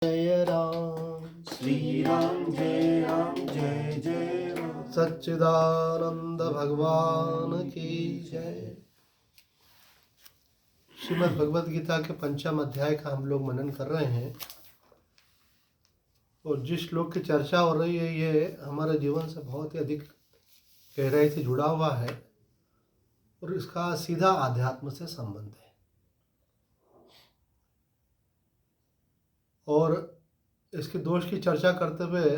जय राम श्री राम जय जय राम। सच्चिदानंद भगवान की जय। श्रीमद् भगवद गीता के 5वें अध्याय का हम लोग मनन कर रहे हैं और जिस श्लोक की चर्चा हो रही है ये हमारे जीवन से बहुत ही अधिक गहराई से जुड़ा हुआ है और इसका सीधा आध्यात्म से संबंध है। और इसके दोष की चर्चा करते हुए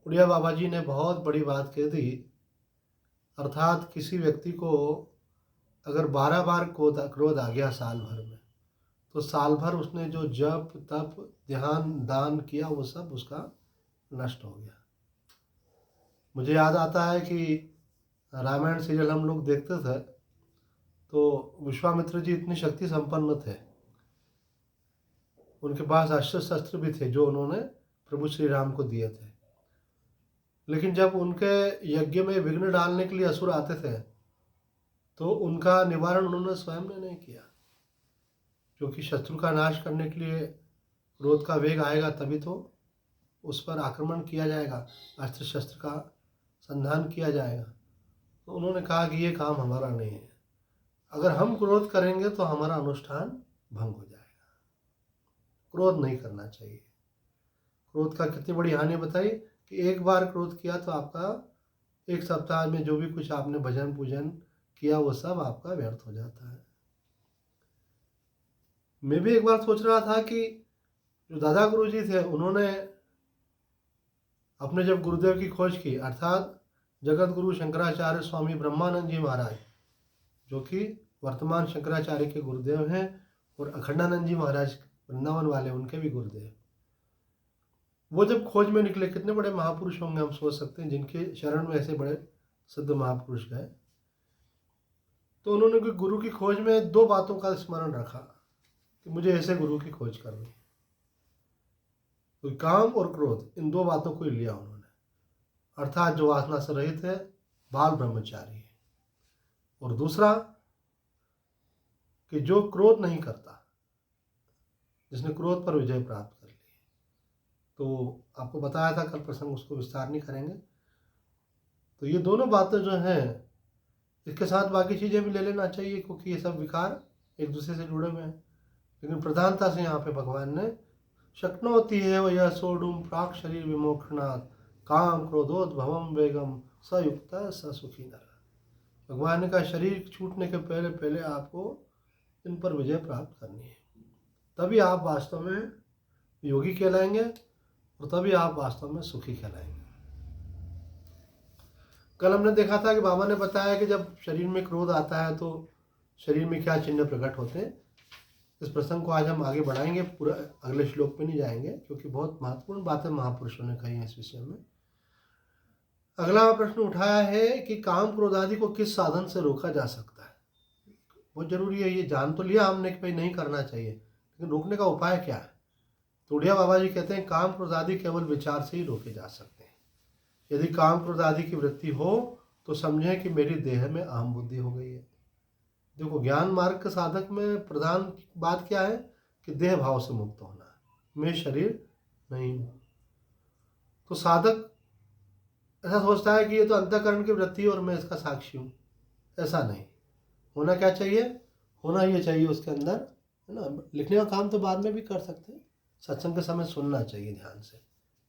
उड़िया बाबा जी ने बहुत बड़ी बात कह दी, अर्थात किसी व्यक्ति को अगर 12 बार क्रोध आ गया साल भर में, तो साल भर उसने जो जप तप ध्यान दान किया वो सब उसका नष्ट हो गया। मुझे याद आता है कि रामायण सीरियल हम लोग देखते थे तो विश्वामित्र जी इतनी शक्ति संपन्न थे, उनके पास अस्त्र शस्त्र भी थे जो उन्होंने प्रभु श्री राम को दिए थे, लेकिन जब उनके यज्ञ में विघ्न डालने के लिए असुर आते थे तो उनका निवारण उन्होंने स्वयं ने नहीं किया, क्योंकि शत्रु का नाश करने के लिए क्रोध का वेग आएगा तभी तो उस पर आक्रमण किया जाएगा, अस्त्र शस्त्र का संधान किया जाएगा। तो उन्होंने कहा कि ये काम हमारा नहीं है, अगर हम क्रोध करेंगे तो हमारा अनुष्ठान भंग हो जाएगा। क्रोध नहीं करना चाहिए। क्रोध का कितनी बड़ी हानि बताई कि एक बार क्रोध किया तो आपका एक सप्ताह में जो भी कुछ आपने भजन पूजन किया वो सब आपका व्यर्थ हो जाता है। मैं भी एक बार सोच रहा था कि जो दादा गुरु जी थे उन्होंने अपने जब गुरुदेव की खोज की, अर्थात जगत गुरु शंकराचार्य स्वामी ब्रह्मानंद जी महाराज जो कि वर्तमान शंकराचार्य के गुरुदेव हैं और अखंडानंद जी महाराज वृंदावन वाले उनके भी गुरुदेव, वो जब खोज में निकले, कितने बड़े महापुरुष होंगे हम सोच सकते हैं जिनके शरण में ऐसे बड़े सिद्ध महापुरुष गए। तो उन्होंने गुरु की खोज में 2 बातों का स्मरण रखा कि मुझे ऐसे गुरु की खोज करनी है। तो काम और क्रोध, इन 2 बातों को लिया उन्होंने, अर्थात जो वासना से रहित है, बाल ब्रह्मचारी है, और दूसरा कि जो क्रोध नहीं करता, जिसने क्रोध पर विजय प्राप्त कर ली। तो आपको बताया था कल प्रसंग, उसको विस्तार नहीं करेंगे। तो ये दोनों बातें जो हैं, इसके साथ बाकी चीज़ें भी ले लेना चाहिए क्योंकि ये सब विकार एक दूसरे से जुड़े हुए हैं, लेकिन प्रधानता से यहाँ पे भगवान ने शक्नोति है वह यह सोडुम प्राक शरीर विमोक्षणात् काम क्रोधोद्भवम वेगम सयुक्त स सुखी नर। भगवान ने कहा शरीर छूटने के पहले पहले आपको इन पर विजय प्राप्त करनी है, तभी आप वास्तव में योगी कहलाएंगे और तभी आप वास्तव में सुखी कहलाएंगे। कल हमने देखा था कि बाबा ने बताया कि जब शरीर में क्रोध आता है तो शरीर में क्या चिन्ह प्रकट होते हैं। इस प्रसंग को आज हम आगे बढ़ाएंगे, पूरा अगले श्लोक पे नहीं जाएंगे क्योंकि बहुत महत्वपूर्ण बातें महापुरुषों ने कही हैं इस विषय में। अगला प्रश्न उठाया है कि काम क्रोध आदि को किस साधन से रोका जा सकता है। बहुत जरूरी है, ये जान तो लिया हमने कि भाई नहीं करना चाहिए, लेकिन रोकने का उपाय क्या है। तो उड़िया बाबा जी कहते हैं काम क्रोध आदि केवल विचार से ही रोके जा सकते हैं। यदि काम क्रोध आदि की वृत्ति हो तो समझें कि मेरी देह में अहम बुद्धि हो गई है। देखो, ज्ञान मार्ग के साधक में प्रधान बात क्या है कि देह भाव से मुक्त होना है, मैं शरीर नहीं हूँ। तो साधक ऐसा सोचता है कि ये तो अंतःकरण की वृत्ति और मैं इसका साक्षी हूँ। ऐसा नहीं होना। क्या चाहिए? होना ये चाहिए उसके अंदर, है ना। लिखने का काम तो बाद में भी कर सकते हैं, सत्संग के समय सुनना चाहिए ध्यान से।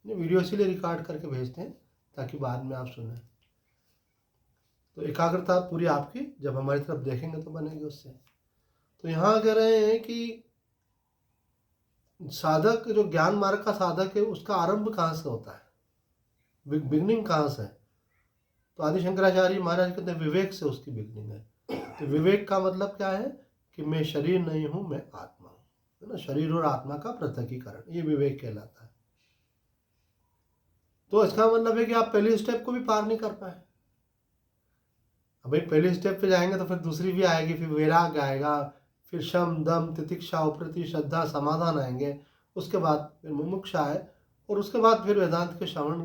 वीडियो इसीलिए रिकॉर्ड करके भेजते हैं ताकि बाद में आप सुने, तो एकाग्रता पूरी आपकी जब हमारी तरफ देखेंगे तो बनेगी उससे। तो यहाँ कह रहे हैं कि साधक, जो ज्ञान मार्ग का साधक है, उसका आरंभ कहाँ से होता है, बिगनिंग कहाँ से है। तो आदि शंकराचार्य महाराज कहते हैं विवेक से उसकी बिगनिंग है। तो विवेक का मतलब क्या है कि मैं शरीर नहीं हूँ, मैं आत्मा हूँ, है ना। शरीर और आत्मा का पृथकीकरण, ये विवेक कहलाता है। तो इसका मतलब है कि आप पहले स्टेप को भी पार नहीं कर पाए। अब भाई पहले स्टेप पे जाएंगे तो फिर दूसरी भी आएगी, फिर वैराग्य आएगा, फिर शम दम तितिक्षा उपरति श्रद्धा समाधान आएंगे, उसके बाद फिर मुमुक्षा है, और उसके बाद फिर वेदांत के श्रवण,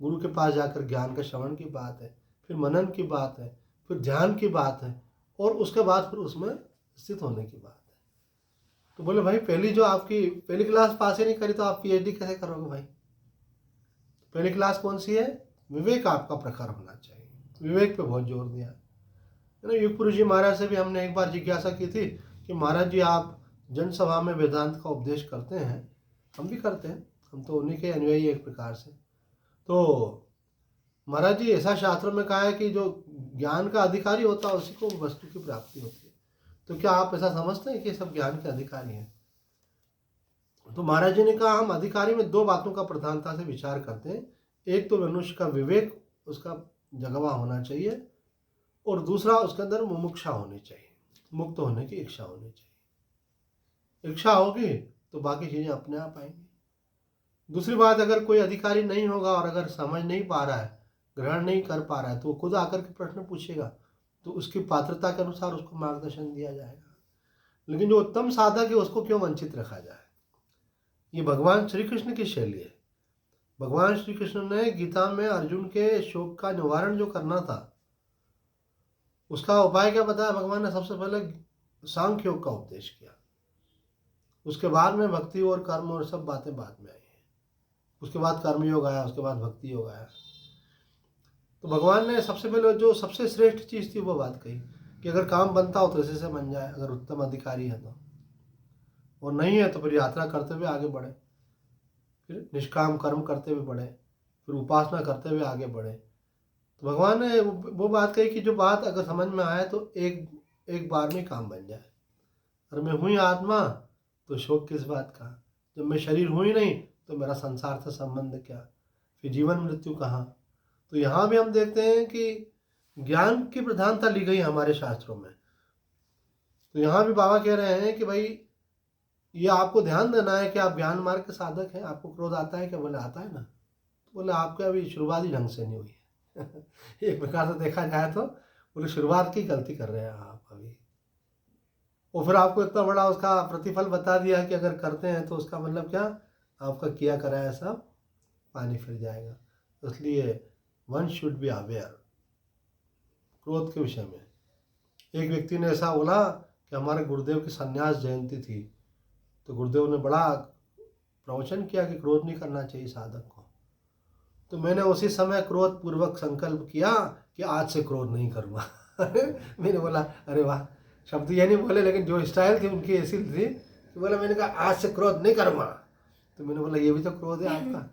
गुरु के पास जाकर ज्ञान के श्रवण की बात है, फिर मनन की बात है, फिर ध्यान की बात है, और उसके बाद फिर उसमें स्थित होने की बात है। तो बोले भाई पहली क्लास पास ही नहीं करी तो आप पीएचडी कैसे करोगे भाई? पहली क्लास कौन सी है? विवेक आपका प्रखर होना चाहिए। विवेक पे बहुत जोर दिया है ना। युग पुरुष जी महाराज से भी हमने एक बार जिज्ञासा की थी कि महाराज जी आप जनसभा में वेदांत का उपदेश करते हैं, हम भी करते हैं, हम तो उन्हीं के अनुयायी एक प्रकार से। तो महाराज जी ऐसा शास्त्रों में कहा है कि जो ज्ञान का अधिकारी होता है उसी को वस्तु की प्राप्ति होती है। तो क्या आप ऐसा समझते हैं कि सब ज्ञान के अधिकारी हैं? तो महाराज जी ने कहा हम अधिकारी में दो बातों का प्रधानता से विचार करते हैं। एक तो मनुष्य का विवेक, उसका जगवा होना चाहिए, और दूसरा उसके अंदर मुमुक्षा होनी चाहिए, मुक्त होने की इच्छा होनी चाहिए। इच्छा होगी तो बाकी चीज़ें अपने आप आएंगी। दूसरी बात, अगर कोई अधिकारी नहीं होगा और अगर समझ नहीं पा रहा है, ग्रहण नहीं कर पा रहा है, तो वो खुद आकर के प्रश्न पूछेगा, तो उसकी पात्रता के अनुसार उसको मार्गदर्शन दिया जाएगा। लेकिन जो उत्तम साधक है उसको क्यों वंचित रखा जाए? ये भगवान श्री कृष्ण की शैली है। भगवान श्री कृष्ण ने गीता में अर्जुन के शोक का निवारण जो करना था उसका उपाय क्या बताया? भगवान ने सबसे पहले सांख्य योग का उपदेश किया, उसके बाद में भक्ति और कर्म और सब बातें बाद में आई हैं, उसके बाद कर्मयोग आया, उसके बाद भक्ति योग आया। तो भगवान ने सबसे पहले जो सबसे श्रेष्ठ चीज़ थी वो बात कही कि अगर काम बनता हो तो इसी से बन जाए, अगर उत्तम अधिकारी है तो, और नहीं है तो फिर यात्रा करते हुए आगे बढ़े, फिर निष्काम कर्म करते हुए बढ़े, फिर उपासना करते हुए आगे बढ़े। तो भगवान ने वो बात कही कि जो बात अगर समझ में आए तो एक बार में काम बन जाए। और मैं हुई आत्मा तो शोक किस बात का, जब मैं शरीर हुई नहीं तो मेरा संसार से संबंध क्या, फिर जीवन मृत्यु कहाँ। तो यहाँ भी हम देखते हैं कि ज्ञान की प्रधानता ली गई हमारे शास्त्रों में। तो यहाँ भी बाबा कह रहे हैं कि भाई ये आपको ध्यान देना है कि आप ज्ञान मार्ग के साधक हैं। आपको क्रोध आता है क्या? बोले आता है ना। तो बोले आपके अभी शुरुआत ही ढंग से नहीं हुई है एक प्रकार से देखा जाए तो बोले शुरुआत की गलती कर रहे हैं आप अभी। और फिर आपको इतना बड़ा उसका प्रतिफल बता दिया कि अगर करते हैं तो उसका मतलब क्या, आपका किया कराया सब पानी फिर जाएगा। इसलिए वन शुड बी अवेयर क्रोध के विषय में। एक व्यक्ति ने ऐसा बोला कि हमारे गुरुदेव की संन्यास जयंती थी, तो गुरुदेव ने बड़ा प्रवचन किया कि क्रोध नहीं करना चाहिए साधक को। तो मैंने उसी समय क्रोध पूर्वक संकल्प किया कि आज से क्रोध नहीं करूँगा मैंने बोला अरे वाह, शब्द ये नहीं बोले लेकिन जो स्टाइल थी उनकी ऐसी थी कि बोला, मैंने कहा आज से क्रोध नहीं करूँगा। तो मैंने बोला ये भी तो क्रोध है आपका।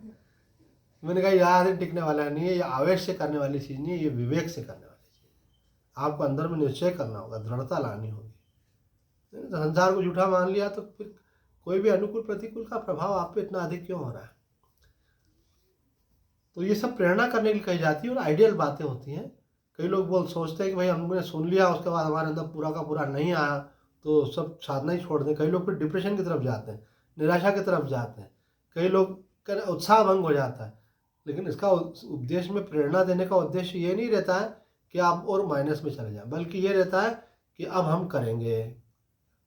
मैंने कहा याद टिकने वाला नहीं है, ये आवेश से करने वाली चीज़ नहीं है, ये विवेक से करने वाली चीज़ है। आपको अंदर में निश्चय करना होगा, दृढ़ता लानी होगी। संसार को झूठा मान लिया तो फिर कोई भी अनुकूल प्रतिकूल का प्रभाव आप पे इतना अधिक क्यों हो रहा है? तो ये सब प्रेरणा करने के लिए कही जाती है और आइडियल बातें होती हैं। कई लोग सोचते हैं कि भाई हमने सुन लिया, उसके बाद हमारे अंदर पूरा का पूरा नहीं आया तो सब साधना ही छोड़ दें। कई लोग फिर डिप्रेशन की तरफ जाते हैं, निराशा की तरफ जाते हैं, कई लोग का उत्साह भंग हो जाता है। लेकिन इसका उपदेश में प्रेरणा देने का उद्देश्य ये नहीं रहता है कि आप और माइनस में चले जाएं, बल्कि ये रहता है कि अब हम करेंगे,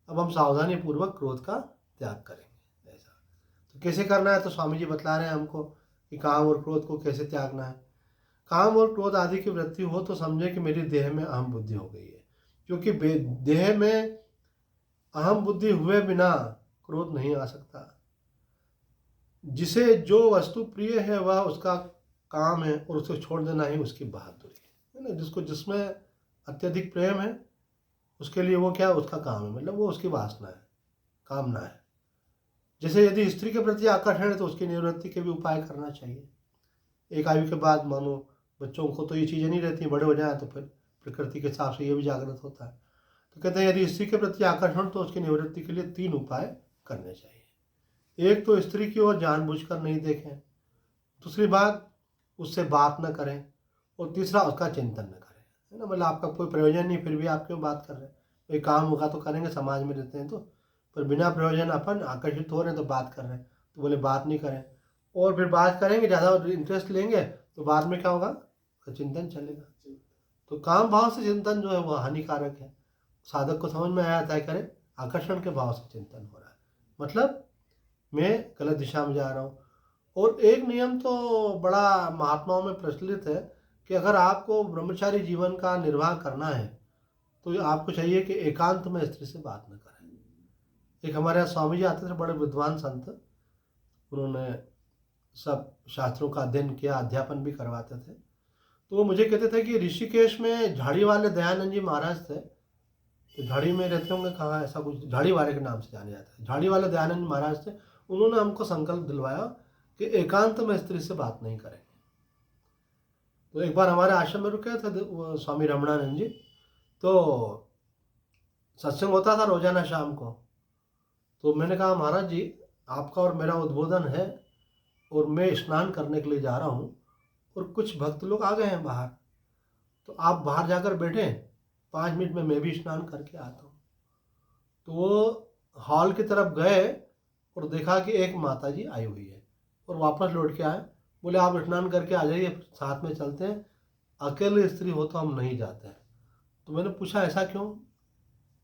अब हम सावधानी पूर्वक क्रोध का त्याग करेंगे। ऐसा तो कैसे करना है? तो स्वामी जी बतला रहे हैं हमको कि काम और क्रोध को कैसे त्यागना है। काम और क्रोध आदि की वृत्ति हो तो समझे कि मेरी देह में अहम बुद्धि हो गई है, क्योंकि देह में अहम बुद्धि हुए बिना क्रोध नहीं आ सकता। जिसे जो वस्तु प्रिय है वह उसका काम है और उसे छोड़ देना ही उसकी बहादुरी है ना। जिसको जिसमें अत्यधिक प्रेम है उसके लिए वो क्या, उसका काम है, मतलब वो उसकी वासना है, कामना है। जैसे यदि स्त्री के प्रति आकर्षण है तो उसकी निवृत्ति के भी उपाय करना चाहिए। एक आयु के बाद मानो बच्चों को तो ये चीज़ें नहीं रहती, बड़े हो जाए तो फिर प्रकृति के हिसाब से ये भी जागृत होता है। तो कहते हैं यदि स्त्री के प्रति आकर्षण तो उसकी निवृत्ति के लिए 3 उपाय करने चाहिए। एक तो स्त्री की ओर जानबूझकर नहीं देखें, दूसरी बात उससे बात न करें, और तीसरा उसका चिंतन न करें, है ना। मतलब आपका कोई प्रयोजन नहीं फिर भी आप क्यों बात कर रहे हैं? कोई काम होगा तो करेंगे, समाज में रहते हैं तो, पर बिना प्रयोजन अपन आकर्षित हो रहे हैं तो बात कर रहे हैं। तो बोले बात नहीं करें, और फिर बात करेंगे ज़्यादा इंटरेस्ट लेंगे तो बाद में क्या होगा, चिंतन चलेगा। तो काम भाव से चिंतन जो है वो हानिकारक है। साधक को समझ में आया तय करे, आकर्षण के भाव से चिंतन हो रहा है, मतलब मैं गलत दिशा में जा रहा हूँ। और एक नियम तो बड़ा महात्माओं में प्रचलित है कि अगर आपको ब्रह्मचारी जीवन का निर्वाह करना है तो आपको चाहिए कि एकांत में स्त्री से बात न करें। एक हमारे यहाँ स्वामी जी आते थे, बड़े विद्वान संत, उन्होंने सब शास्त्रों का अध्ययन किया, अध्यापन भी करवाते थे। तो वो मुझे कहते थे कि ऋषिकेश में झाड़ी वाले दयानंद जी महाराज थे, तो झाड़ी में रहते होंगे, कहाँ ऐसा कुछ, झाड़ी वाले के नाम से जाने जाता है, झाड़ी वाले दयानंद महाराज थे। उन्होंने हमको संकल्प दिलवाया कि एकांत में स्त्री से बात नहीं करेंगे। तो एक बार हमारे आश्रम में रुके थे वो स्वामी रमणानंद जी, तो सत्संग होता था रोजाना शाम को। तो मैंने कहा महाराज जी, आपका और मेरा उद्बोधन है और मैं स्नान करने के लिए जा रहा हूँ और कुछ भक्त लोग आ गए हैं बाहर, तो आप बाहर जाकर बैठें, 5 मिनट में मैं भी स्नान करके आता हूँ। तो वो हॉल की तरफ गए और देखा कि एक माता जी आई हुई है और वापस लौट के आए। बोले आप स्नान करके आ जाइए, साथ में चलते हैं, अकेले स्त्री हो तो हम नहीं जाते हैं। तो मैंने पूछा ऐसा क्यों?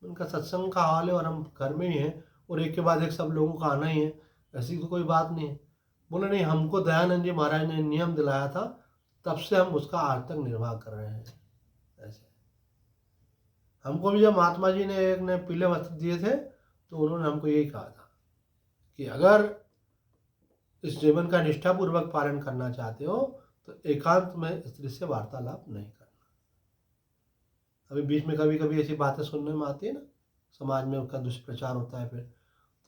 उनका सत्संग का हाल है और हम घर में ही हैं और एक के बाद एक सब लोगों का आना ही है, ऐसी तो कोई बात नहीं है। बोले नहीं, हमको दयानंद जी महाराज ने नियम दिलाया था, तब से हम उसका आज तक निर्वाह कर रहे हैं। ऐसे हमको भी जब महात्मा जी ने एक ने पीले वस्त्र दिए थे तो उन्होंने हमको यही कहा था कि अगर इस जीवन का निष्ठापूर्वक पालन करना चाहते हो तो एकांत में स्त्री से वार्तालाप नहीं करना। अभी बीच में कभी कभी ऐसी बातें सुनने में आती है ना, समाज में उसका दुष्प्रचार होता है। फिर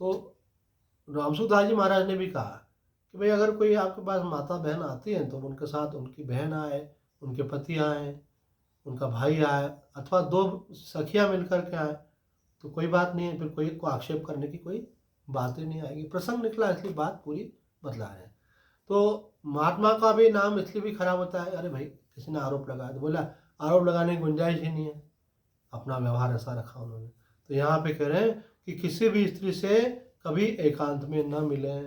तो रामसूदास जी महाराज ने भी कहा कि भाई अगर कोई आपके पास माता बहन आती है तो उनके साथ उनकी बहन आए, उनके पति आए, उनका भाई आए, अथवा 2 सखियाँ मिलकर के आए तो कोई बात नहीं है, फिर कोई को आक्षेप करने की कोई बात ही नहीं आएगी। प्रसंग निकला इसलिए बात पूरी बतला रहे हैं। तो महात्मा का भी नाम इसलिए भी खराब होता है, अरे भाई किसी ने आरोप लगाया तो बोला आरोप लगाने की गुंजाइश ही नहीं है, अपना व्यवहार ऐसा रखा उन्होंने। तो यहाँ पे कह रहे हैं कि किसी भी स्त्री से कभी एकांत में न मिले।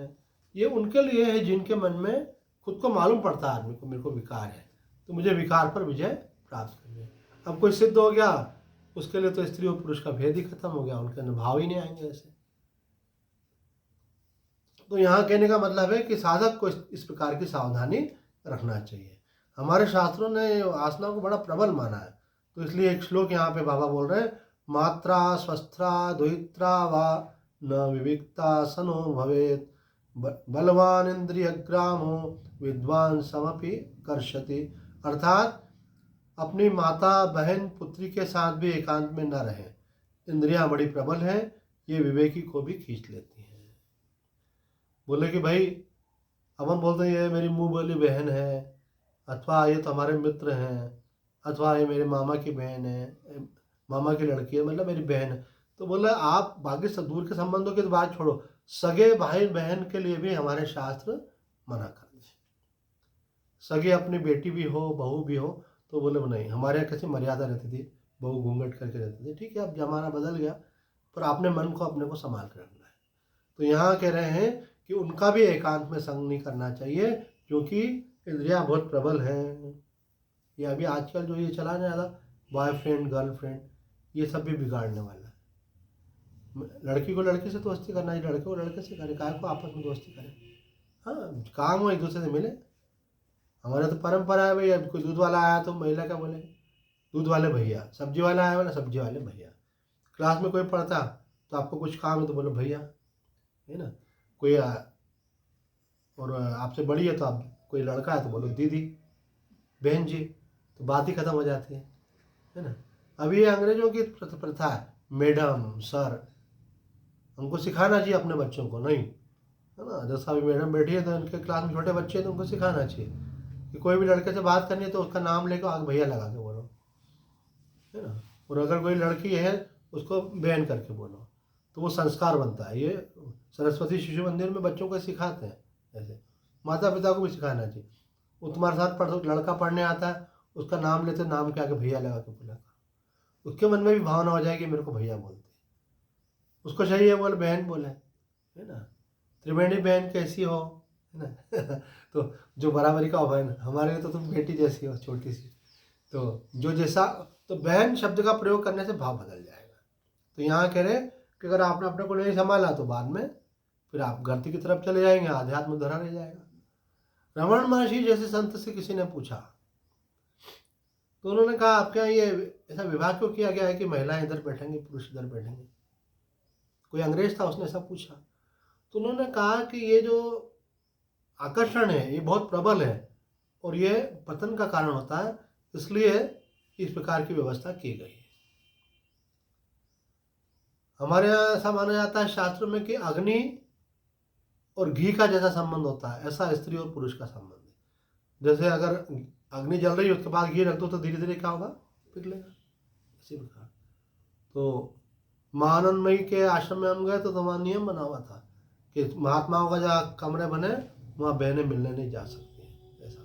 ये उनके लिए है जिनके मन में खुद को मालूम पड़ता है आदमी को, मेरे को विकार है तो मुझे विकार पर विजय प्राप्त करनी है। अब कोई सिद्ध हो गया, उसके लिए तो स्त्री और पुरुष का भेद ही खत्म हो गया, उनके अंदर भाव ही नहीं आएंगे ऐसे। तो यहाँ कहने का मतलब है कि साधक को इस प्रकार की सावधानी रखना चाहिए। हमारे शास्त्रों ने आसना को बड़ा प्रबल माना है, तो इसलिए एक श्लोक यहाँ पे बाबा बोल रहे हैं, मात्रा स्वस्था दुहित्रा वा न विविक्ता सनो भवेत बलवान इंद्रिय ग्रामो विद्वान समपि कर्षति। अर्थात अपनी माता बहन पुत्री के साथ भी एकांत में न रहे, इंद्रियां बड़ी प्रबल हैं, ये विवेकी को भी खींच लेती हैं। बोले कि भाई अब हम बोलते हैं ये मेरी मुंह बोली बहन है, अथवा ये तो हमारे मित्र हैं, अथवा ये मेरे मामा की बहन है, मामा की लड़की है, मतलब मेरी बहन है। तो बोला आप बाकी सब दूर के संबंधों की तो बात छोड़ो, सगे भाई बहन के लिए भी हमारे शास्त्र मना कर दिए। सगे अपनी बेटी भी हो बहू भी हो तो बोले नहीं, हमारे यहाँ कैसी मर्यादा रहती थी, बहू घूंघट करके रहती थी। ठीक है, अब जमाना बदल गया, पर आपने मन को अपने को संभाल कर रखना है। तो यहाँ कह रहे हैं कि उनका भी एकांत में संग नहीं करना चाहिए, क्योंकि इंद्रियां बहुत प्रबल हैं। ये अभी आजकल जो ये चला नहीं ज़्यादा बॉयफ्रेंड गर्लफ्रेंड, ये सब भी बिगाड़ने वाला है। लड़की को लड़की से दोस्ती करना है, लड़के को लड़के से करे, काय को आपस में दोस्ती करें। हाँ, काम हो एक दूसरे से मिले। हमारे तो परंपरा है भाई, अब कोई दूध वाला आया तो महिला क्या बोले, दूध वाले भैया, सब्जी वाला आया बोला सब्जी वाले भैया। क्लास में कोई पढ़ता तो आपको कुछ काम है तो बोलो भैया, है ना। कोई और आपसे बड़ी है तो आप, कोई लड़का है तो बोलो दीदी बहन जी, तो बात ही खत्म हो जाती है ना। अभी ये अंग्रेजों की प्रथा है, मैडम सर, हमको सिखाना चाहिए अपने बच्चों को, नहीं है ना। जैसा अभी मैडम बैठी है तो उनके क्लास में छोटे बच्चे हैं तो उनको सिखाना चाहिए कि कोई भी लड़के से बात करनी है तो उसका नाम लेकर आगे भैया लगा के बोलो, है ना। और अगर कोई लड़की है उसको बहन करके बोलो, तो वो संस्कार बनता है। ये सरस्वती शिशु मंदिर में बच्चों को सिखाते हैं, ऐसे माता पिता को भी सिखाना चाहिए। वो तुम्हारे साथ लड़का पढ़ने आता है, उसका नाम लेते नाम के आगे भैया लगा के बोला, उसके मन में भी भावना हो जाएगी मेरे को भैया बोलते। उसको चाहिए बोले बहन बोले, है ना। त्रिवेणी बहन कैसी हो, है ना तो जो बराबरी का बहन, हमारे लिए तो तुम बेटी जैसी हो छोटी सी, तो जो जैसा, तो बहन शब्द का प्रयोग करने से भाव बदल जाएगा। तो यहाँ कह रहे कि अगर आपने अपने को नहीं संभाला तो बाद में फिर आप गलती की तरफ चले जाएंगे, आध्यात्म धरा रह जाएगा। रमण महर्षि जैसे संत से किसी ने पूछा तो उन्होंने कहा आपके यहाँ ये ऐसा विभाग क्यों किया गया है कि महिलाएं इधर बैठेंगी पुरुष इधर बैठेंगे। कोई अंग्रेज था, उसने ऐसा पूछा। तो उन्होंने कहा कि ये जो आकर्षण है ये बहुत प्रबल है और ये पतन का कारण होता है, इसलिए इस प्रकार की व्यवस्था की गई है। हमारे यहाँ ऐसा माना जाता है शास्त्रों में कि अग्नि और घी का जैसा संबंध होता है, ऐसा स्त्री और पुरुष का संबंध है। जैसे अगर अग्नि जल रही है उसके बाद घी रख दो तो धीरे धीरे क्या होगा, पिघलेगा। इसी प्रकार तो महानंदमयी के आश्रम में हम गए तो वहाँ नियम बना हुआ था कि महात्माओं का जहाँ कमरे बने वहाँ बहनें मिलने नहीं जा सकती हैं। ऐसा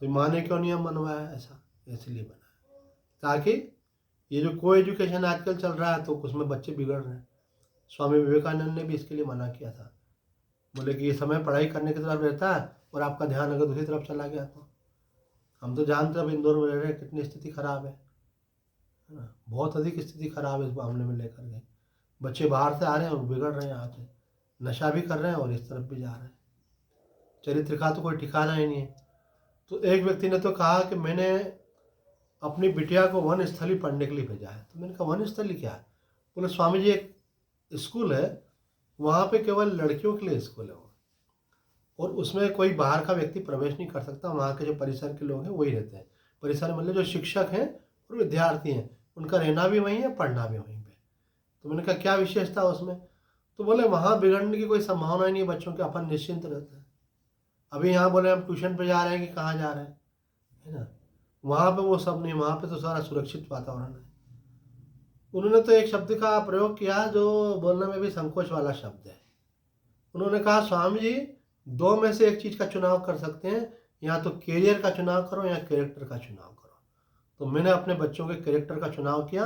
तो माँ ने क्यों नियम बनवाया ऐसा, इसलिए बनाया ताकि ये जो को एजुकेशन आजकल चल रहा है तो उसमें बच्चे बिगड़ रहे हैं। स्वामी विवेकानंद ने भी इसके लिए मना किया था, बोले कि ये समय पढ़ाई करने की तरफ रहता है और आपका ध्यान अगर दूसरी तरफ चला गया तो। हम तो जानते हैं अब इंदौर में रह रहे हैं कितनी स्थिति खराब है ना, बहुत अधिक स्थिति खराब है इस मामले में लेकर के। बच्चे बाहर से आ रहे हैं और बिगड़ रहे हैं, आके नशा भी कर रहे हैं और इस तरफ भी जा रहे हैं। चरित्र का तो कोई ठिकाना ही नहीं है। तो एक व्यक्ति ने तो कहा कि मैंने अपनी बिटिया को वनस्थली पढ़ने के लिए भेजा है। तो मैंने कहा वनस्थली क्या है? बोले स्वामी जी एक स्कूल है, वहाँ पे केवल लड़कियों के लिए स्कूल है वो, और उसमें कोई बाहर का व्यक्ति प्रवेश नहीं कर सकता। वहाँ के जो परिसर के लोग हैं वही रहते हैं। परिसर मतलब जो शिक्षक हैं और विद्यार्थी हैं, उनका रहना भी वहीं है, पढ़ना भी वहीं पे। तो मैंने कहा क्या विशेषता उसमें? तो बोले वहाँ बिगड़ने की कोई संभावना ही नहीं है, बच्चों के अपन निश्चिंत रहते हैं। अभी यहाँ बोले हम ट्यूशन पे जा रहे हैं कि कहाँ जा रहे हैं, है ना, वहाँ पे वो सब नहीं, वहाँ पे तो सारा सुरक्षित वातावरण है। उन्होंने तो एक शब्द का प्रयोग किया जो बोलने में भी संकोच वाला शब्द है। उन्होंने कहा स्वामी जी दो में से एक चीज़ का चुनाव कर सकते हैं, या तो कैरियर का चुनाव करो या कैरेक्टर का चुनाव करो। तो मैंने अपने बच्चों के कैरेक्टर का चुनाव किया।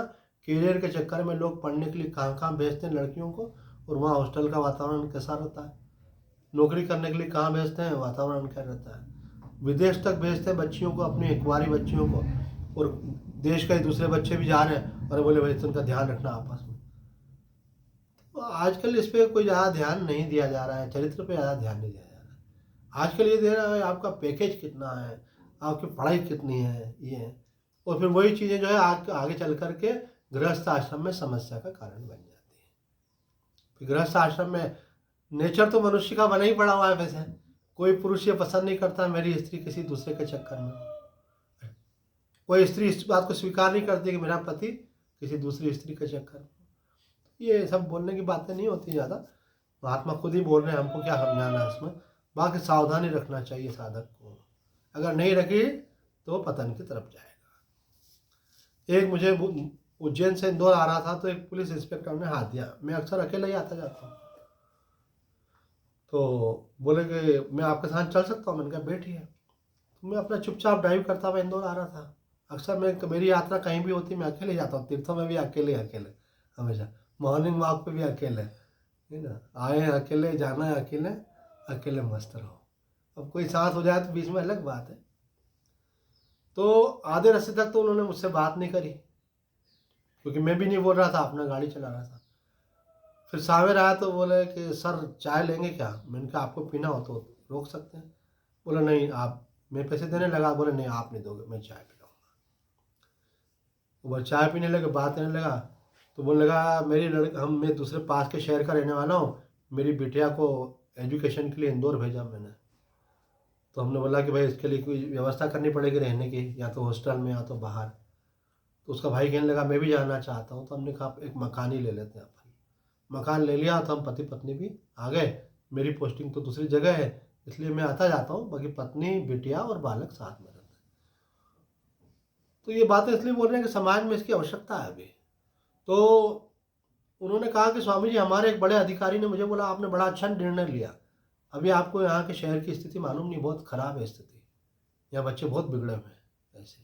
कैरियर के चक्कर में लोग पढ़ने के लिए कहाँ कहाँ भेजते हैं लड़कियों को, और वहाँ हॉस्टल का वातावरण कैसा रहता है, नौकरी करने के लिए कहाँ भेजते हैं, वातावरण क्या रहता है, विदेश तक भेजते हैं बच्चियों को, अपनी कुंवारी बच्चियों को, और देश के दूसरे बच्चे भी जा रहे हैं और बोले भाई तुमका ध्यान रखना आपस में। तो आजकल इस पर कोई ज़्यादा ध्यान नहीं दिया जा रहा है, चरित्र पे ज़्यादा ध्यान नहीं दिया जा रहा है। आजकल ये दे रहा है आपका पैकेज कितना है, आपकी पढ़ाई कितनी है, ये है। और फिर वही चीज़ें जो है आगे चल कर के गृहस्थ आश्रम में समस्या का कारण बन जाती है। फिर गृहस्थ आश्रम में नेचर तो मनुष्य का बना ही पड़ा हुआ है। वैसे कोई पुरुष ये पसंद नहीं करता मेरी स्त्री किसी दूसरे के चक्कर में, कोई स्त्री इस बात को स्वीकार नहीं करती कि मेरा पति किसी दूसरी स्त्री के चक्कर में। ये सब बोलने की बातें नहीं होती ज़्यादा, महात्मा खुद ही बोल रहे हैं, हमको क्या समझाना है इसमें। बाकी सावधानी रखना चाहिए साधक को, अगर नहीं रखी तो वो पतन की तरफ जाएगा। एक मुझे उज्जैन से इंदौर आ रहा था तो एक पुलिस इंस्पेक्टर ने हाथ दिया। मैं अक्सर अकेला ही आता जाता हूँ, तो बोले कि मैं आपके साथ चल सकता हूँ। मैंने कहा बैठिए। तो मैं अपना चुपचाप ड्राइव करता हुआ इंदौर आ रहा था। अक्सर मेरी यात्रा कहीं भी होती मैं अकेले जाता हूँ, तीर्थों में भी अकेले हमेशा, मॉर्निंग वॉक पे भी अकेले, है ना, आए अकेले, जाना है अकेले, अकेले मस्त रहो। अब कोई साथ हो जाए तो बीच में अलग बात है। तो आधे रास्ते तक तो उन्होंने मुझसे बात नहीं करी, क्योंकि मैं भी नहीं बोल रहा था, अपना गाड़ी चला रहा था। फिर सामने आया तो बोले कि सर चाय लेंगे क्या? मैंने कहा आपको पीना हो तो रोक सकते हैं। बोला नहीं आप, मैं पैसे देने लगा, बोले नहीं आप नहीं दोगे, मैं चाय पिलाऊंगा। वो चाय पीने लगे, बात करने लगा, तो बोलने लगा मैं दूसरे पास के शहर का रहने वाला हूँ, मेरी बिटिया को एजुकेशन के लिए इंदौर भेजा मैंने। तो हमने बोला कि भाई इसके लिए कोई व्यवस्था करनी पड़ेगी रहने की, या तो हॉस्टल में या तो बाहर। तो उसका भाई कहने लगा मैं भी जाना चाहता हूँ। तो हमने कहा एक मकान ही ले लेते हैं अपन। मकान ले लिया तो हम पति पत्नी भी आ गए। मेरी पोस्टिंग तो दूसरी जगह है इसलिए मैं आता जाता हूँ, बाकी पत्नी बिटिया और बालक साथ में रहते हैं। तो ये बातें इसलिए बोल रहे हैं कि समाज में इसकी आवश्यकता है अभी। तो उन्होंने कहा कि स्वामी जी हमारे एक बड़े अधिकारी ने मुझे बोला आपने बड़ा अच्छा निर्णय लिया, अभी आपको यहाँ के शहर की स्थिति मालूम नहीं, बहुत ख़राब है स्थिति, यहाँ बच्चे बहुत बिगड़े हुए हैं ऐसे।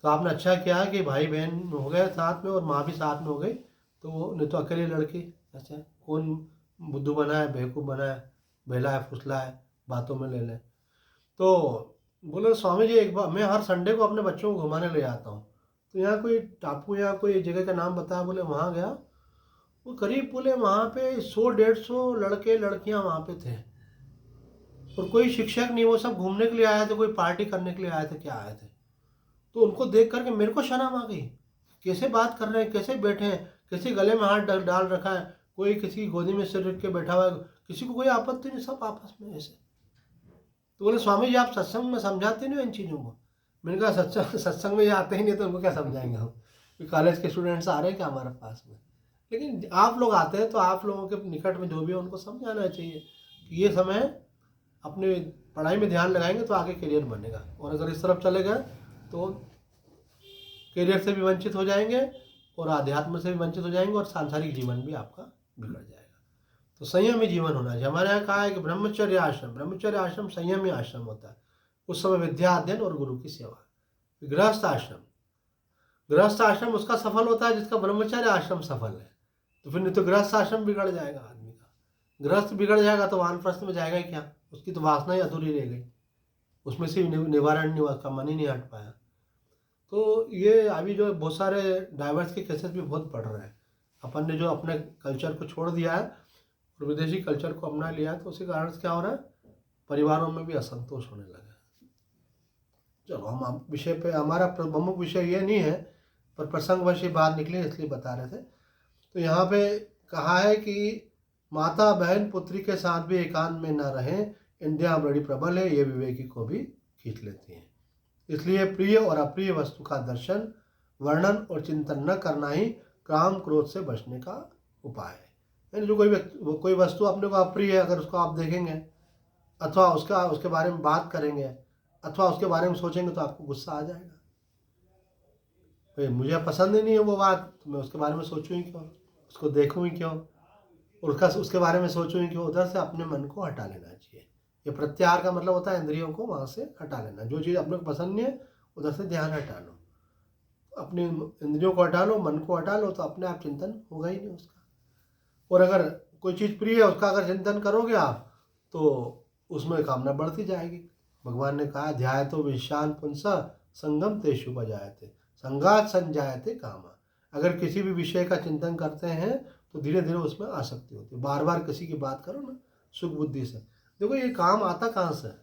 तो आपने अच्छा किया कि भाई बहन हो गए साथ में और माँ भी साथ में हो गई, तो वो नहीं तो अकेली लड़की अच्छा कौन बुद्धू बना है, बेवकूफ़ बना है, बहला है फुसला है, बातों में ले लें। तो बोले स्वामी जी एक बार मैं हर संडे को अपने बच्चों को घुमाने ले जाता हूँ, तो यहाँ कोई टापू या कोई जगह का नाम बताया। बोले वहाँ गया, वो करीब बोले वहाँ पे 100-150 लड़के लड़कियाँ वहाँ पे थे, और कोई शिक्षक नहीं, वो सब घूमने के लिए आए थे, कोई पार्टी करने के लिए आए थे, क्या आए थे। तो उनको देख करके मेरे को शर्म आ गई, कैसे बात कर रहे हैं, कैसे बैठे हैं, किसी गले में हाथ डाल रखा है, कोई किसी की गोदी में सिर रख के बैठा हुआ है, किसी को कोई आपत्ति नहीं, सब आपस में ऐसे। तो बोले स्वामी जी आप सत्संग में समझाते नहीं इन चीज़ों को। मैंने कहा सत्संग में ये आते ही नहीं तो उनको क्या समझाएंगे हम, कॉलेज के स्टूडेंट्स आ रहे हैं क्या हमारे पास में। लेकिन आप लोग आते हैं तो आप लोगों के निकट में जो भी है उनको समझाना चाहिए कि ये समय अपने पढ़ाई में ध्यान लगाएंगे तो आगे करियर बनेगा, और अगर इस तरफ चले गए तो करियर से भी वंचित हो जाएंगे और आध्यात्म से भी वंचित हो जाएंगे और सांसारिक जीवन भी आपका बिगड़ जाएगा। तो संयमी जीवन होना चाहिए। हमारे यहाँ कहा है कि ब्रह्मचर्य आश्रम संयमी आश्रम होता है। उस समय विद्या अध्ययन और गुरु की सेवा। गृहस्थ आश्रम उसका सफल होता है जिसका ब्रह्मचर्य आश्रम सफल है। तो फिर नहीं तो गृहस्थ आश्रम बिगड़ जाएगा आदमी का। गृहस्थ बिगड़ जाएगा तो वानप्रस्थ में जाएगा ही क्या, उसकी तो वासना ही अधूरी रह गई, उसमें से निवारण नहीं हुआ, उसका मन ही नहीं हट पाया। तो ये अभी जो बहुत सारे डाइवर्स के केसेस भी बहुत बढ़ रहे हैं। अपन ने जो अपने कल्चर को छोड़ दिया है और विदेशी कल्चर को अपना लिया है, तो उसी कारण से क्या हो रहा है, परिवारों में भी असंतोष होने लगा। चलो हम विषय पे, हमारा प्रमुख विषय ये नहीं है पर प्रसंगवश ये बात निकली इसलिए बता रहे थे। तो यहाँ पे कहा है कि माता बहन पुत्री के साथ भी एकांत में न रहें, इंद्रियां बड़ी प्रबल है, ये विवेकी को भी खींच लेती हैं। इसलिए प्रिय और अप्रिय वस्तु का दर्शन, वर्णन और चिंतन न करना ही काम क्रोध से बचने का उपाय है। यानी जो कोई वस्तु अपने को अप्रिय है, अगर उसको आप देखेंगे अथवा उसके बारे में बात करेंगे अथवा उसके बारे में सोचेंगे तो आपको गुस्सा आ जाएगा। भाई मुझे पसंद ही नहीं है वो बात, तो मैं उसके बारे में सोचूं ही क्यों, उसको देखूं ही क्यों, और उसके बारे में सोचूं ही क्यों। उधर से अपने मन को हटा लेना चाहिए। ये प्रत्याहार का मतलब होता है इंद्रियों को वहाँ से हटा लेना। जो चीज़ अपने को पसंद नहीं है उधर से ध्यान हटा लो, अपनी इंद्रियों को हटा लो, मन को हटा लो, तो अपने आप चिंतन होगा ही नहीं उसका। और अगर कोई चीज़ प्रिय है उसका अगर चिंतन करोगे आप तो उसमें कामना बढ़ती जाएगी। भगवान ने कहा ध्याय तो विषयान पुंसा संगम तेषु बजायते संगात संजायते कामा। अगर किसी भी विषय का चिंतन करते हैं तो धीरे धीरे उसमें आसक्ति होती है। बार बार किसी की बात करो ना सुख बुद्धि से, देखो ये काम आता कहाँ से है।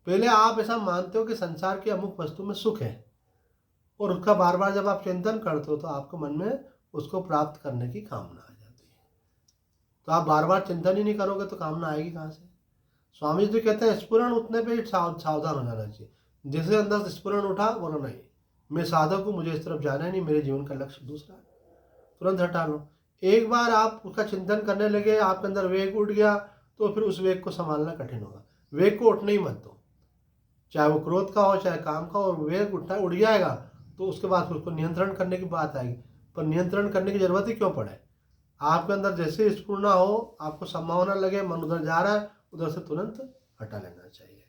पहले आप ऐसा मानते हो कि संसार की अमुक वस्तु में सुख है, और उसका बार बार जब आप चिंतन करते हो तो आपके मन में उसको प्राप्त करने की कामना आ जाती है। तो आप बार बार चिंतन ही नहीं करोगे तो कामना आएगी कहाँ से। स्वामी जी कहते हैं स्फुरण उठने पे सावधान हो जाना चाहिए। जैसे अंदर से स्फुरण उठा, बोलो नहीं मैं साधक हूँ, मुझे इस तरफ जाना ही नहीं, मेरे जीवन का लक्ष्य दूसरा है, तुरंत हटा लो। एक बार आप उसका चिंतन करने लगे, आपके अंदर वेग उठ गया, तो फिर उस वेग को संभालना कठिन होगा। वेग को उठने ही मत दो, चाहे वो क्रोध का हो चाहे काम का हो। वेग उठ जाएगा तो उसके बाद फिर उसको नियंत्रण करने की बात आएगी। पर नियंत्रण करने की जरूरत ही क्यों पड़े। आपके अंदर जैसे स्फुरना हो, आपको संभावना लगे मन उधर जा रहा है, उधर से तुरंत हटा लेना चाहिए।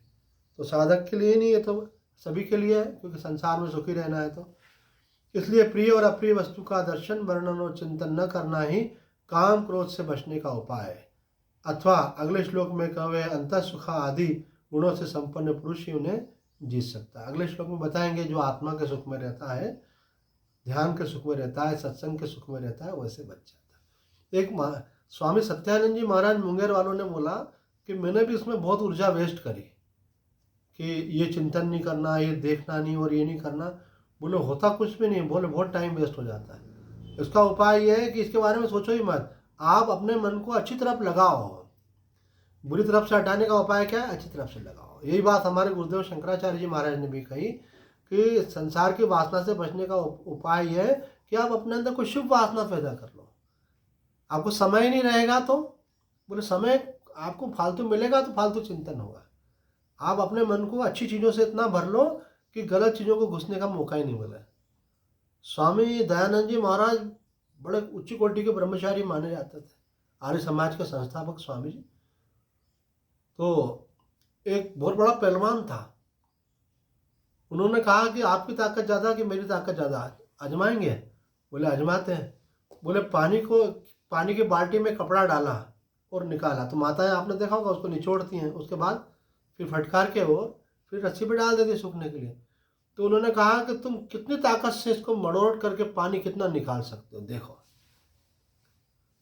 तो साधक के लिए नहीं है तो सभी के लिए है, क्योंकि संसार में सुखी रहना है। तो इसलिए प्रिय और अप्रिय वस्तु का दर्शन, वर्णन और चिंतन न करना ही काम क्रोध से बचने का उपाय है। अथवा अगले श्लोक में कहे अंतः सुखा आदि गुणों से संपन्न पुरुष ही उन्हें जीत सकता है। अगले श्लोक में बताएंगे जो आत्मा के सुख में रहता है, ध्यान के सुख में रहता है, सत्संग के सुख में रहता है, वैसे बच जाता है। एक स्वामी सत्यानंद जी महाराज मुंगेर वालों ने बोला कि मैंने भी इसमें बहुत ऊर्जा वेस्ट करी कि ये चिंतन नहीं करना, ये देखना नहीं और ये नहीं करना। बोले होता कुछ भी नहीं, बोले बहुत टाइम वेस्ट हो जाता है। इसका उपाय ये है कि इसके बारे में सोचो ही मत, आप अपने मन को अच्छी तरफ लगाओ। बुरी तरफ से हटाने का उपाय क्या है, अच्छी तरफ से लगाओ। यही बात हमारे गुरुदेव शंकराचार्य जी महाराज ने भी कही कि संसार की वासना से बचने का उपाय यह है कि आप अपने अंदर कोई शुभ वासना पैदा कर लो। आपको समय नहीं रहेगा तो बोले समय आपको फालतू मिलेगा तो फालतू चिंतन होगा। आप अपने मन को अच्छी चीज़ों से इतना भर लो कि गलत चीज़ों को घुसने का मौका ही नहीं मिले। स्वामी दयानंद जी महाराज बड़े उच्च कोटि के ब्रह्मचारी माने जाते थे, आर्य समाज के संस्थापक स्वामी जी। तो एक बहुत बड़ा पहलवान था, उन्होंने कहा कि आपकी ताकत ज़्यादा कि मेरी ताकत ज़्यादा, आजमाएंगे। बोले आजमाते हैं। बोले पानी की बाल्टी में कपड़ा डाला और निकाला, तो माताएं आपने देखा होगा उसको निचोड़ती हैं, उसके बाद फिर फटकार के वो फिर रस्सी पे डाल देती सूखने के लिए। तो उन्होंने कहा कि तुम कितनी ताकत से इसको मरोड़ करके पानी कितना निकाल सकते हो, देखो।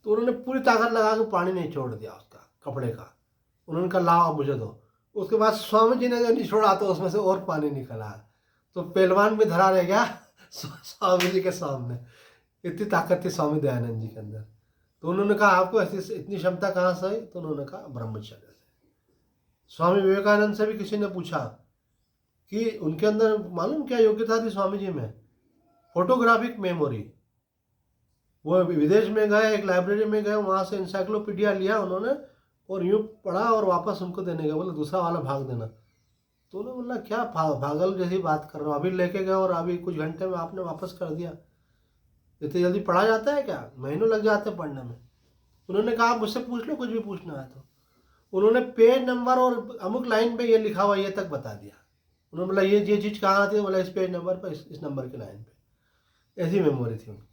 तो उन्होंने पूरी ताकत लगा के पानी निचोड़ दिया उसका कपड़े का। उन्होंने कहा लाओ मुझे दो। उसके बाद स्वामी जी ने जो निचोड़ा तो उसमें से और पानी निकला, तो पहलवान भी धरा रह गया स्वामी जी के सामने। इतनी ताकत थी स्वामी दयानंद जी के अंदर। तो उन्होंने कहा आपको ऐसी इतनी क्षमता कहाँ से आई? तो उन्होंने कहा ब्रह्मचर्य से। स्वामी विवेकानंद से भी किसी ने पूछा कि उनके अंदर मालूम क्या योग्यता थी स्वामी जी में? Photographic memory. वो विदेश में गए, एक लाइब्रेरी में गए, वहाँ से इंसाइक्लोपीडिया लिया उन्होंने और यूँ पढ़ा और वापस उनको देने गए, बोले दूसरा वाला भाग देना। तो उन्होंने बोला क्या पागल जैसी बात कर रहे हो, अभी लेके गए और अभी कुछ घंटे में आपने वापस कर दिया। इतनी जल्दी पढ़ा जाता है क्या? महीनों लग जाते हैं पढ़ने में। उन्होंने कहा आप मुझसे पूछ लो कुछ भी पूछना है तो। उन्होंने पेज नंबर और अमुक लाइन पे ये लिखा हुआ ये तक बता दिया। उन्होंने बोला ये चीज़ कहाँ आती है? बोला इस पेज नंबर पर, इस नंबर की लाइन पे। ऐसी मेमोरी थी उनकी।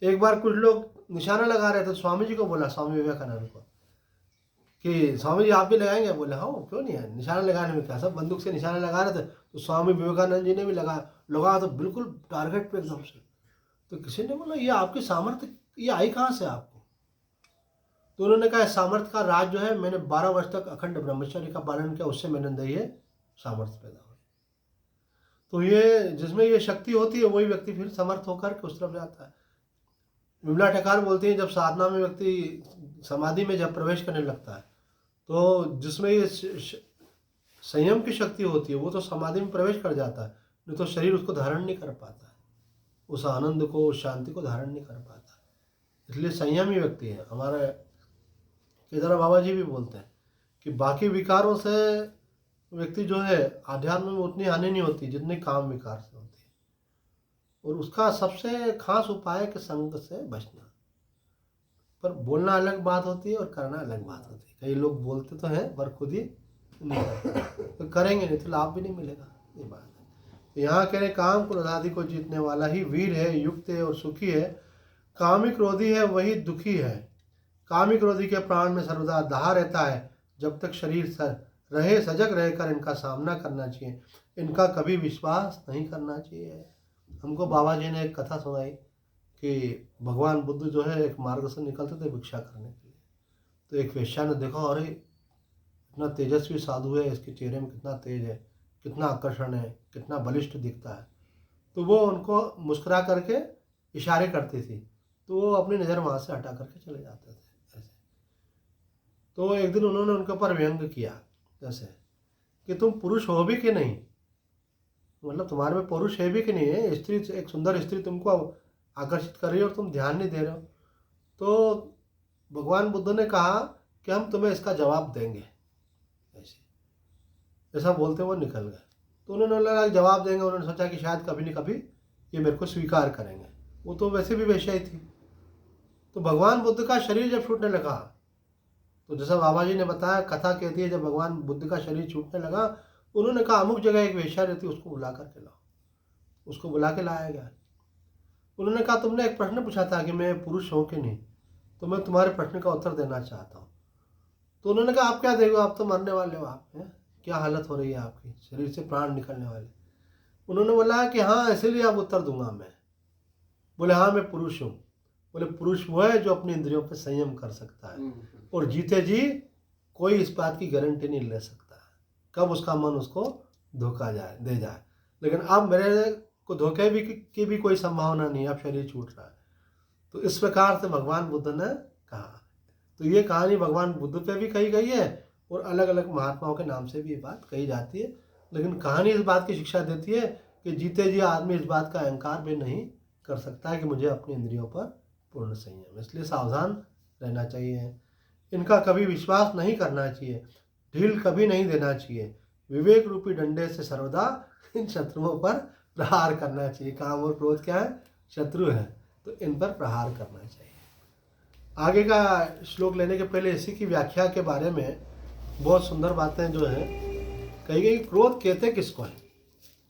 एक बार कुछ लोग निशाना लगा रहे थे, स्वामी जी को बोला, स्वामी विवेकानंद को, कि स्वामी जी आप भी लगाएंगे? बोले हाँ क्यों नहीं है, निशाना लगाने में क्या, सब बंदूक से निशाना लगा रहे थे। तो स्वामी विवेकानंद जी ने भी लगा तो बिल्कुल टारगेट पे एकदम से। तो किसी ने बोला ये आपकी सामर्थ्य ये आई कहाँ से आपको? तो उन्होंने कहा सामर्थ्य का राज जो है, मैंने 12 वर्ष तक अखंड ब्रह्मचर्य का पालन किया, उससे मैंने अंदर ये सामर्थ्य पैदा हुई। तो ये जिसमें ये शक्ति होती है वही व्यक्ति फिर समर्थ होकर के उस तरफ जाता है। विमला ठाकुर बोलती है जब साधना में व्यक्ति समाधि में जब प्रवेश करने लगता है तो जिसमें ये संयम की शक्ति होती है वो तो समाधि में प्रवेश कर जाता है, नहीं तो शरीर उसको धारण नहीं कर पाता है, उस आनंद को, उस शांति को धारण नहीं कर पाता। इसलिए संयमी व्यक्ति है। हमारे केदार बाबा जी भी बोलते हैं कि बाकी विकारों से व्यक्ति जो है आध्यात्म में उतनी हानि नहीं होती जितनी काम विकार से होती है, और उसका सबसे खास उपाय है कि संग से बचना। पर बोलना अलग बात होती है और करना अलग बात होती है। कई लोग बोलते तो हैं पर खुद ही नहीं करते, तो करेंगे नहीं तो लाभ भी नहीं मिलेगा, ये बात है। तो यहाँ कह रहे काम क्रोध आदि को जीतने वाला ही वीर है, युक्त है और सुखी है। कामी क्रोधी है वही दुखी है। कामी क्रोधी के प्राण में सर्वदा दाह रहता है। जब तक शरीर रहे सजग रहकर इनका सामना करना चाहिए, इनका कभी विश्वास नहीं करना चाहिए। हमको बाबा जी ने एक कथा सुनाई कि भगवान बुद्ध जो है एक मार्ग से निकलते थे भिक्षा करने के लिए। तो एक वेश्या ने देखा, अरे इतना तेजस्वी साधु है, इसके चेहरे में कितना तेज है, कितना आकर्षण है, कितना बलिष्ठ दिखता है। तो वो उनको मुस्कुरा करके इशारे करती थी, तो वो अपनी नज़र वहाँ से हटा करके चले जाते थे ऐसे। तो एक दिन उन्होंने उनके ऊपर व्यंग किया जैसे कि तुम पुरुष हो भी कि नहीं, मतलब तुम्हारे में पुरुष है भी कि नहीं है, स्त्री एक सुंदर स्त्री तुमको आकर्षित कर रही है और तुम ध्यान नहीं दे रहे हो। तो भगवान बुद्ध ने कहा कि हम तुम्हें इसका जवाब देंगे, ऐसा बोलते वो निकल गए। तो उन्होंने लगा जवाब देंगे, उन्होंने सोचा कि शायद कभी न कभी ये मेरे को स्वीकार करेंगे। वो तो वैसे भी वेश्या ही थी। तो भगवान बुद्ध का शरीर जब छूटने लगा, तो जैसा बाबा जी ने बताया, कथा कहती है जब भगवान बुद्ध का शरीर छूटने लगा, उन्होंने कहा अमुक जगह एक वेश्या रहती, उसको बुला करके लाओ। उसको बुला के लाया गया। उन्होंने कहा तुमने एक प्रश्न पूछा था कि मैं पुरुष हूँ कि नहीं, तो मैं तुम्हारे प्रश्न का उत्तर देना चाहता हूँ। तो उन्होंने कहा आप क्या देखो, आप तो मरने वाले हो, आप हैं, क्या हालत हो रही है आपकी, शरीर से प्राण निकलने वाले। उन्होंने बोला कि हाँ इसीलिए आप उत्तर दूंगा मैं। बोले हाँ मैं पुरुष हूँ। बोले पुरुष वो है जो अपनी इंद्रियों पर संयम कर सकता है, और जीते जी कोई इस बात की गारंटी नहीं ले सकता कब उसका मन उसको धोखा दे जाए। लेकिन अब मेरे को धोखे की भी कोई संभावना नहीं, अब शरीर छूट रहा है। तो इस प्रकार से भगवान बुद्ध ने कहा। तो ये कहानी भगवान बुद्ध पे भी कही गई है और अलग अलग महात्माओं के नाम से भी ये बात कही जाती है। लेकिन कहानी इस बात की शिक्षा देती है कि जीते जी आदमी इस बात का अहंकार भी नहीं कर सकता है कि मुझे अपनी इंद्रियों पर पूर्ण संयम। इसलिए सावधान रहना चाहिए, इनका कभी विश्वास नहीं करना चाहिए, ढील कभी नहीं देना चाहिए। विवेक रूपी डंडे से सर्वदा इन शत्रुओं पर प्रहार करना चाहिए। काम और क्रोध क्या है? शत्रु है, तो इन पर प्रहार करना चाहिए। आगे का श्लोक लेने के पहले इसी की व्याख्या के बारे में बहुत सुंदर बातें जो है कही गई। क्रोध कहते किसको है?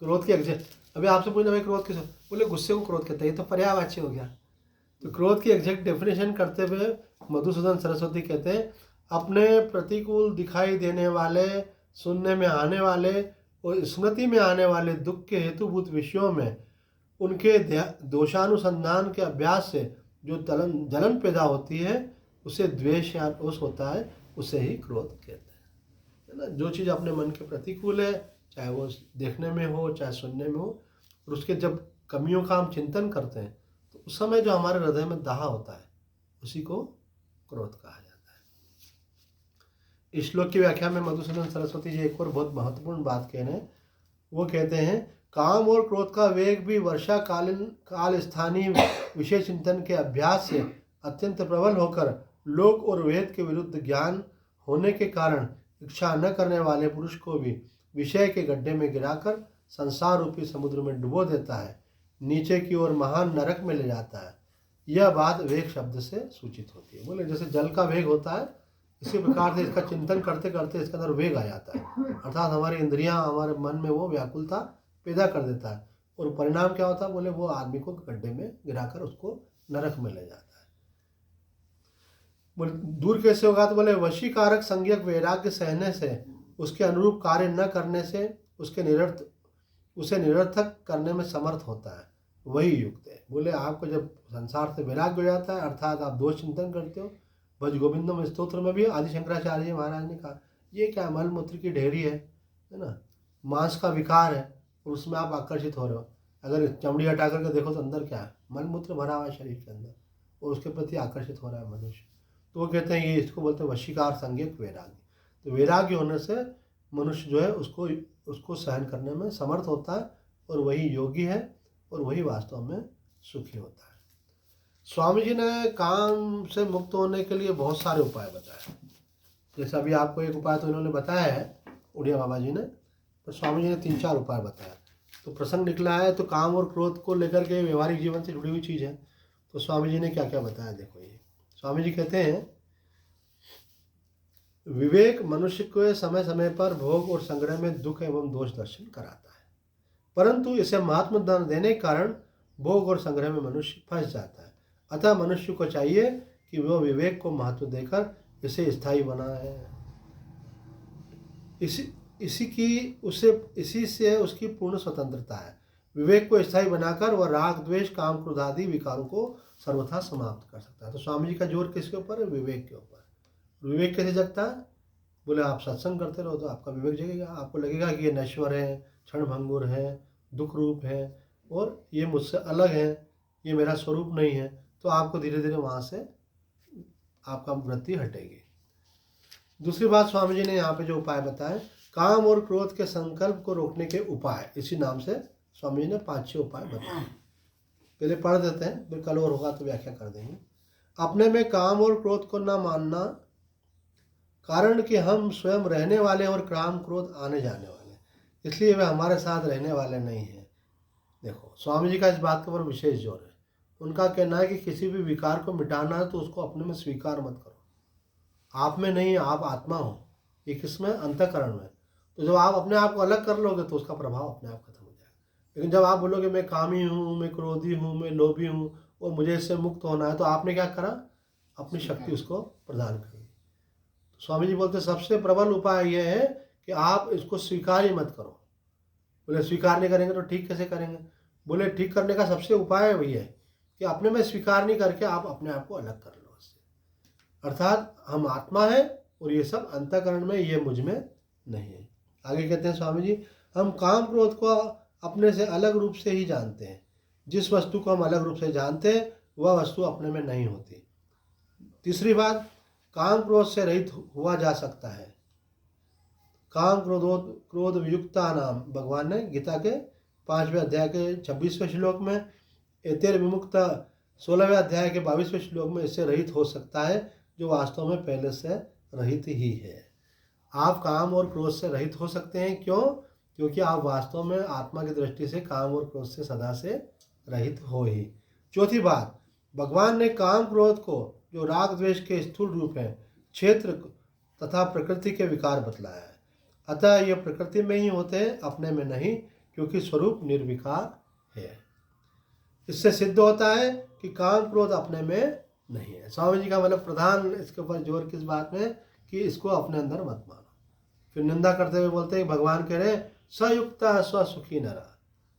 क्रोध की एग्जैक्ट, अभी आपसे पूछना भाई क्रोध किसको, बोले गुस्से को क्रोध कहते हैं, ये तो पर्यायवाची हो गया। तो क्रोध की एग्जैक्ट डेफिनेशन करते हुए मधुसूदन सरस्वती कहते हैं अपने प्रतिकूल दिखाई देने वाले, सुनने में आने वाले और स्मृति में आने वाले दुख के हेतुभूत विषयों में उनके दोषानुसंधान के अभ्यास से जो जलन पैदा होती है उसे द्वेष या रोष होता है, उसे ही क्रोध कहते हैं, है ना। जो चीज़ अपने मन के प्रतिकूल है, चाहे वो देखने में हो चाहे सुनने में हो, और उसके जब कमियों का हम चिंतन करते हैं तो उस समय जो हमारे हृदय में दाह होता है उसी को क्रोध कहा जाता है। इस श्लोक की व्याख्या में मधुसूदन सरस्वती जी एक और बहुत महत्वपूर्ण बात कह रहे हैं। वो कहते हैं काम और क्रोध का वेग भी वर्षाकालीन काल स्थानीय विषय चिंतन के अभ्यास से अत्यंत प्रबल होकर लोक और वेद के विरुद्ध ज्ञान होने के कारण इच्छा न करने वाले पुरुष को भी विषय के गड्ढे में गिराकर संसार रूपी समुद्र में डुबो देता है, नीचे की ओर महान नरक में ले जाता है। यह बात वेग शब्द से सूचित होती है। बोले जैसे जल का वेग होता है, इसी प्रकार से इसका चिंतन करते करते इसके अंदर वेग आ जाता है, अर्थात हमारी इंद्रियां हमारे मन में वो व्याकुलता पैदा कर देता है और परिणाम क्या होता है, बोले वो आदमी को गड्ढे में गिराकर उसको नरक में ले जाता है। बोले दूर कैसे होगा, तो बोले वशीकारक संज्ञक वैराग्य सहने से, उसके अनुरूप कार्य न करने से उसे निरर्थक करने में समर्थ होता है, वही युक्त है। बोले आपको जब संसार से वैराग्य हो जाता है, अर्थात आप दोष चिंतन करते हो, भज गोविंदम स्तोत्र में भी आदि शंकराचार्य जी महाराज ने कहा ये क्या मल मूत्र की ढेरी है ना, मांस का विकार है और उसमें आप आकर्षित हो रहे हो। अगर चमड़ी हटा करके देखो तो अंदर क्या है, मल मूत्र भरा हुआ है शरीर के अंदर और उसके प्रति आकर्षित हो रहा है मनुष्य। तो वो कहते हैं ये इसको बोलते हैं वशीकार संज्ञक वैराग्य। तो वैराग्य होने से मनुष्य जो है उसको सहन करने में समर्थ होता है और वही योगी है और वही वास्तव में सुखी होता है। स्वामी जी ने काम से मुक्त होने के लिए बहुत सारे उपाय बताए। जैसे अभी आपको एक उपाय तो इन्होंने बताया है उड़िया बाबा जी ने, तो स्वामी जी ने 3-4 उपाय बताया। तो प्रसंग निकला है तो काम और क्रोध को लेकर के व्यवहारिक जीवन से जुड़ी हुई चीज़ है। तो स्वामी जी ने क्या क्या बताया देखो। ये स्वामी जी कहते हैं विवेक मनुष्य को समय समय पर भोग और संग्रह में दुख एवं दोष दर्शन कराता है, परंतु इसे महत्व देने के कारण भोग और संग्रह में मनुष्य फंस जाता है। अतः मनुष्य को चाहिए कि वह विवेक को महत्व देकर इसे स्थायी बनाए। इसी से उसकी पूर्ण स्वतंत्रता है। विवेक को स्थायी बनाकर वह राग द्वेष काम क्रोध आदि विकारों को सर्वथा समाप्त कर सकता है। तो स्वामी जी का जोर किसके ऊपर है? विवेक के ऊपर। विवेक कैसे जगता है? बोले आप सत्संग करते रहो तो आपका विवेक जगेगा, आपको लगेगा कि ये नश्वर है, क्षण भंगुर है, दुख रूप है और ये मुझसे अलग है, ये मेरा स्वरूप नहीं है। तो आपको धीरे धीरे वहाँ से आपका वृत्ति हटेगी। दूसरी बात स्वामी जी ने यहाँ पे जो उपाय बताए, काम और क्रोध के संकल्प को रोकने के उपाय, इसी नाम से स्वामी जी ने 5-6 उपाय बताए। पहले पढ़ देते हैं, फिर कल और होगा तो व्याख्या कर देंगे। अपने में काम और क्रोध को न मानना, कारण कि हम स्वयं रहने वाले और काम क्रोध आने जाने वाले, इसलिए वे हमारे साथ रहने वाले नहीं हैं। देखो स्वामी जी का इस बात के ऊपर विशेष जोर है। उनका कहना है कि किसी भी विकार को मिटाना है तो उसको अपने में स्वीकार मत करो। आप में नहीं, आप आत्मा हो, ये किसमें? अंतःकरण में। तो जब आप अपने आप को अलग कर लोगे तो उसका प्रभाव अपने आप खत्म हो जाएगा। लेकिन जब आप बोलोगे मैं कामी हूँ, मैं क्रोधी हूँ, मैं लोभी हूँ और मुझे इससे मुक्त होना है, तो आपने क्या करा? अपनी शक्ति उसको प्रदान करी। तो स्वामी जी बोलते सबसे प्रबल उपाय यह है कि आप इसको स्वीकार ही मत करो। बोले स्वीकार नहीं करेंगे तो ठीक कैसे करेंगे? बोले ठीक करने का सबसे उपाय वही है कि अपने में स्वीकार नहीं करके आप अपने आप को अलग कर लो उससे। अर्थात हम आत्मा है और ये सब अंतःकरण में, ये मुझ में नहीं है। आगे कहते हैं स्वामी जी, हम काम क्रोध को अपने से अलग रूप से ही जानते हैं। जिस वस्तु को हम अलग रूप से जानते हैं वह वस्तु अपने में नहीं होती। तीसरी बात, काम क्रोध से रहित हुआ जा सकता है। काम क्रोध वियुक्ता नाम, भगवान ने गीता के 5वें अध्याय के 26वें श्लोक में, एतेर विमुक्त 16वें अध्याय के 22वें श्लोक में इससे रहित हो सकता है, जो वास्तव में पहले से रहित ही है। आप काम और क्रोध से रहित हो सकते हैं। क्यों? क्योंकि आप वास्तव में आत्मा की दृष्टि से काम और क्रोध से सदा से रहित हो ही। चौथी बात, भगवान ने काम क्रोध को, जो राग द्वेष के स्थूल रूप है, क्षेत्र तथा प्रकृति के विकार बतलाया है। अतः ये प्रकृति में ही होते हैं, अपने में नहीं, क्योंकि स्वरूप निर्विकार है। इससे सिद्ध होता है कि काम क्रोध अपने में नहीं है। स्वामी जी का मतलब प्रधान इसके ऊपर जोर किस बात में, कि इसको अपने अंदर मत मानो। फिर निंदा करते हुए बोलते हैं भगवान कह रहे सयुक्ता स्वसुखी नरा,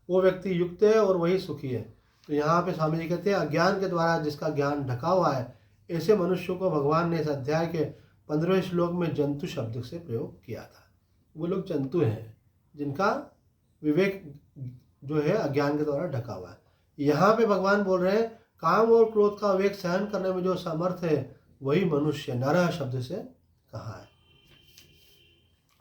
वो व्यक्ति युक्त है और वही सुखी है। तो यहाँ पे स्वामी जी कहते हैं अज्ञान के द्वारा जिसका ज्ञान ढका हुआ है, ऐसे मनुष्यों को भगवान ने इस अध्याय के 15वें श्लोक में जंतु शब्द से प्रयोग किया था। वो लोग जंतु हैं जिनका विवेक जो है अज्ञान के द्वारा ढका हुआ है। यहाँ पे भगवान बोल रहे हैं काम और क्रोध का वेग सहन करने में जो समर्थ है वही मनुष्य नरः शब्द से कहा है।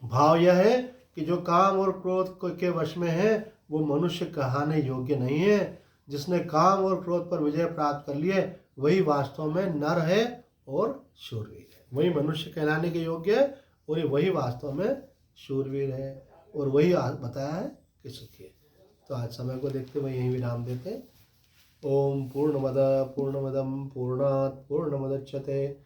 भाव यह है कि जो काम और क्रोध के वश में है वो मनुष्य कहलाने योग्य नहीं है। जिसने काम और क्रोध पर विजय प्राप्त कर लिए वही वास्तव में नर है और शूरवीर है। वही मनुष्य कहलाने के योग्य है और वही वास्तव में शूरवीर है और वही बताया है कि सुखी है। तो आज समय को देखते हुए यही विराम देते हैं। ओम पूर्णमदं पूर्णात् पूर्णमुदच्यते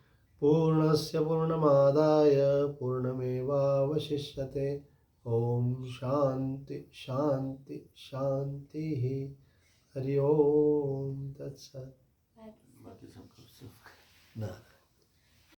पूर्णस्य पूर्णमादाय पूर्णमेवावशिष्यते। ओम शांति शांति शांति। हरि ओम तत्सत्। बाकी सबको सुख। नारायण।